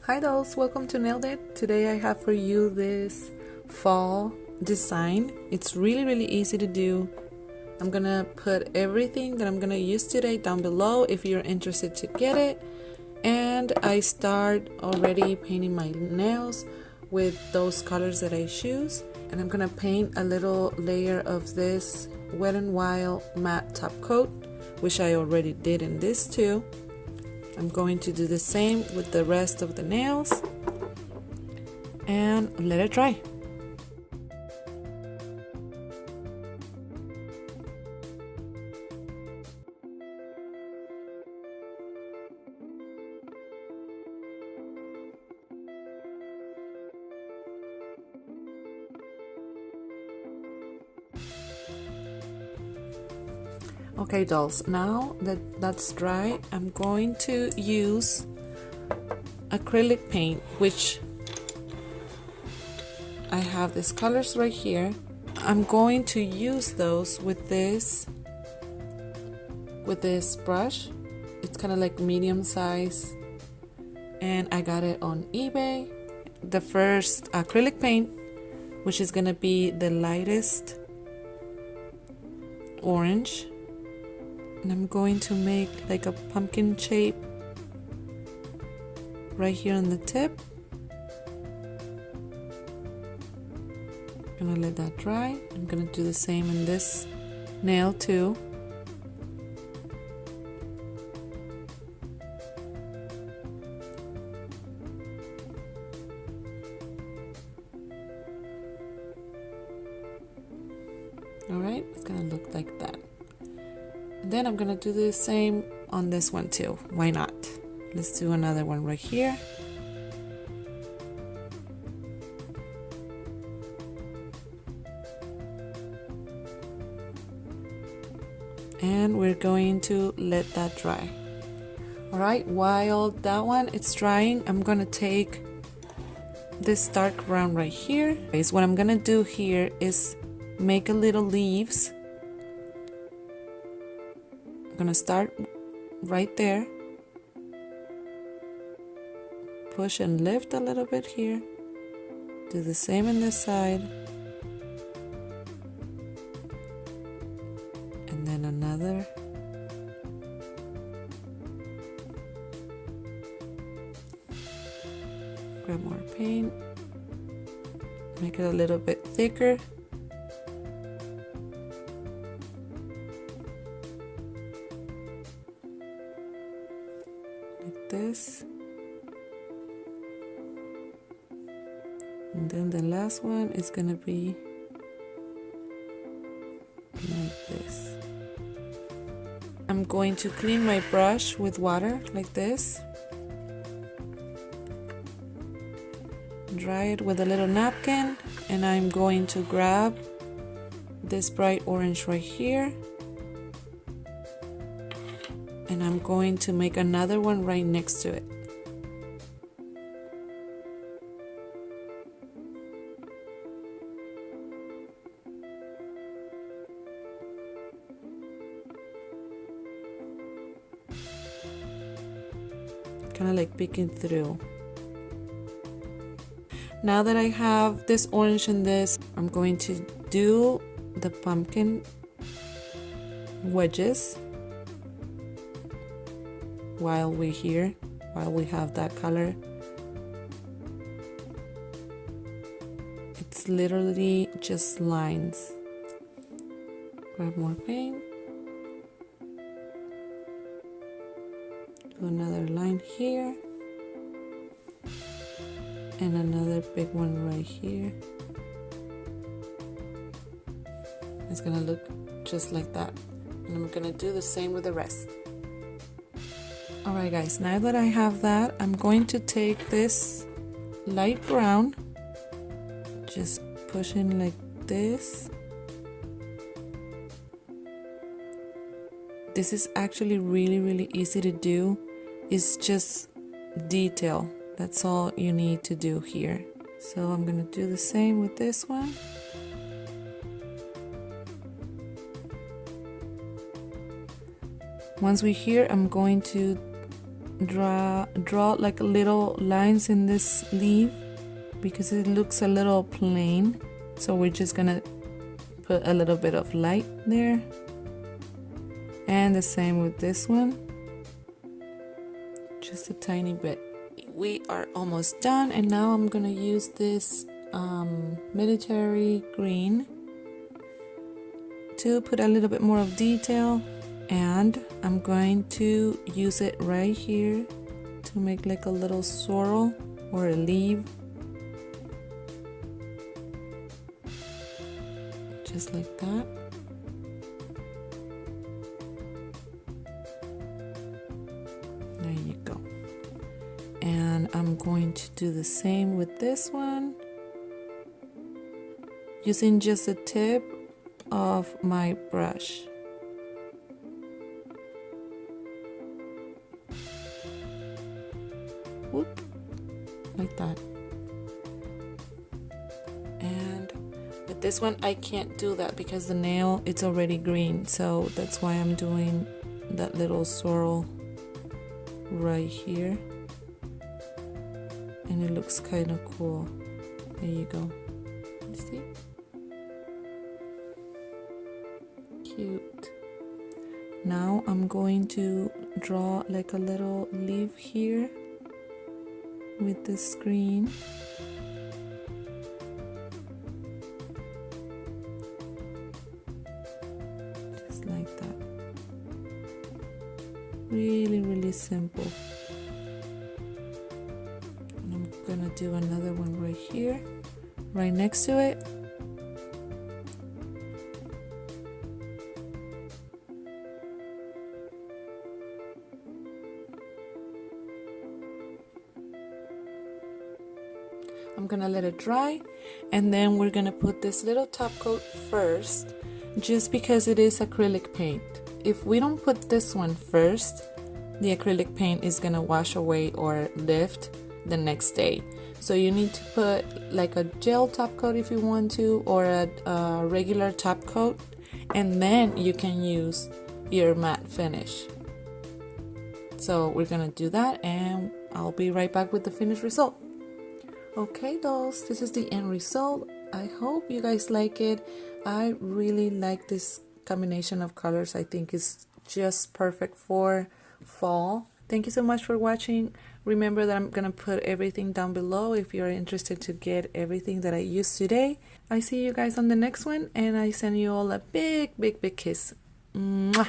Hi dolls, welcome to Nailed It. Today I have for you this fall design. It's really easy to do. I'm gonna put everything that I'm gonna use today down below if you're interested to get it. And I start already painting my nails with those colors that I choose. And I'm gonna paint a little layer of this Wet n Wild matte top coat, which I already did in this too. I'm going to do the same with the rest of the nails and let it dry. Okay dolls, now that that's dry, I'm going to use acrylic paint, which I have these colors right here. I'm going to use those with this brush. It's kind of like medium size and I got it on eBay. The first acrylic paint, which is gonna be the lightest orange. And I'm going to make like a pumpkin shape right here on the tip. I'm gonna let that dry. I'm gonna do the same in this nail too. Alright, it's gonna look like that. Then I'm gonna do the same on this one too. Why not? Let's do another one right here. And we're going to let that dry. Alright, while that one is drying, I'm gonna take this dark brown right here. What I'm gonna do here is make a little leaves. I'm gonna start right there, push and lift a little bit here, do the same on this side, and then another, grab more paint, make it a little bit thicker. This, and then the last one is gonna be like this. I'm going to clean my brush with water like this, dry it with a little napkin, and I'm going to grab this bright orange right here. And I'm going to make another one right next to it. Kind of like peeking through. Now that I have this orange and this, I'm going to do the pumpkin wedges. While we have that color, it's literally just lines. Grab more paint, do another line here, and another big one right here. It's gonna look just like that, and I'm gonna do the same with the rest. Alright guys, now that I have that, I'm going to take this light brown, just push in like this. This is actually really easy to do. It's just detail. That's all you need to do here. So I'm gonna do the same with this one. Once we're here, I'm going to draw like little lines in this leaf because it looks a little plain. So we're just gonna put a little bit of light there. And the same with this one. Just a tiny bit. We are almost done, and now I'm gonna use this military green to put a little bit more of detail, and I'm going to use it right here to make like a little swirl or a leaf, just like that. There you go. And I'm going to do the same with this one, using just the tip of my brush. Whoop, like that. And with this one I can't do that because the nail, it's already green, so that's why I'm doing that little swirl right here, and it looks kind of cool. There you go. You see? Cute. Now I'm going to draw like a little leaf here with the screen. Just like that. Really simple. And I'm gonna do another one right here, right next to it. I'm gonna let it dry, and then we're gonna put this little top coat first, just because it is acrylic paint. If we don't put this one first, the acrylic paint is gonna wash away or lift the next day. So you need to put like a gel top coat if you want to, or a regular top coat, and then you can use your matte finish. So we're gonna do that, and I'll be right back with the finished result. Okay dolls, this is the end result. I hope you guys like it. I really like this combination of colors. I think it's just perfect for fall. Thank you so much for watching. Remember that I'm gonna put everything down below if you're interested to get everything that I used today. I see you guys on the next one, and I send you all a big kiss. Mwah!